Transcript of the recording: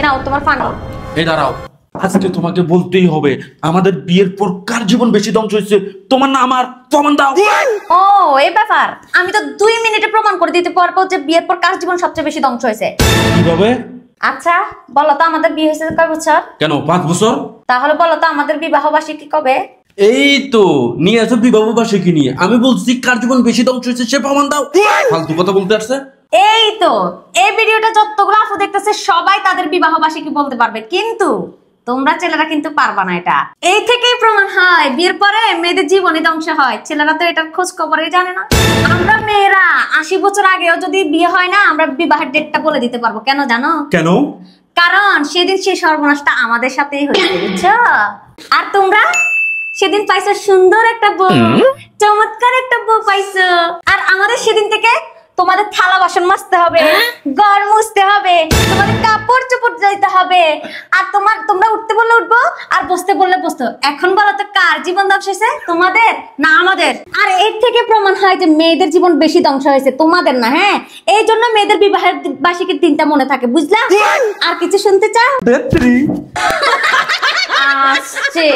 নাও তোমার পানি। এই দাঁড়াও, আজকে তোমাকে বলতেই হবে আমাদের বিয়ের পর কার জীবন বেশি ধ্বংস হয়েছে, তোমার না আমার? প্রমাণ দাও। ও এই ব্যাপার, আমি তো 2 মিনিটে প্রমাণ করে দিতে পারবো যে বিয়ের পর কার জীবন সবচেয়ে বেশি ধ্বংস হয়েছে। কিভাবে? আচ্ছা বলো তো, আমাদের বিয়ে হয়েছে কয় বছর? কেন 5 বছর? তাহলে বলো তো আমাদের বিবাহ বার্ষিকী কবে? এই তো নিয়ে আসো বিবাহ বার্ষিকী নিয়ে। আমি বলছি কার জীবন বেশি ধ্বংস হয়েছে সে প্রমাণ দাও। ফালতু কথা বলতে আসছে। এই তো এই ভিডিওটা যতগুলো আপু দেখতেছে সবাই তাদের বিবাহ বার্ষিকী বলতে পারবে, কিন্তু তোমরা ছেলেরা কিন্তু পারবা না। এটা এই থেকেই প্রমাণ হয় বিয়ের পরে মেয়েদের জীবনই ধ্বংস হয়। ছেলেরা তো এটার খোঁজ খবরই জানে না। আমরা মেয়েরা 80 বছর আগেও যদি বিয়ে হয় না, আমরা বিবাহের ডেটটা বলে দিতে পারবো। কেন জানো? কেন? কারণ সেদিন সেই সর্বনাশটা আমাদের সাথেই হয়েছে, বুঝছো? আর তোমরা সেদিন পাইছো সুন্দর একটা বউ, চমৎকার একটা বউ পাইছো। আর আমাদের সেদিন থেকে তোমাদের থালা বাসন মাজতে হবে, ঘর মুছতে হবে, তোমাদের কাপড় চোপড় যাইতে হবে। আর তোমরা উঠতে বললে উঠবো, আর বসতে বললে বসতো। এখন বলো তো কার জীবন ধ্বংস হয়েছে, তোমাদের না আমাদের? আর এর থেকে প্রমাণ হয় যে মেয়েদের জীবন বেশি ধ্বংস হয়েছে, তোমাদের না। হ্যাঁ, এই জন্য মেয়েদের বিবাহের বার্ষিকীর দিনটা মনে থাকে, বুঝলা? আর কিছু শুনতে চাও? আসছে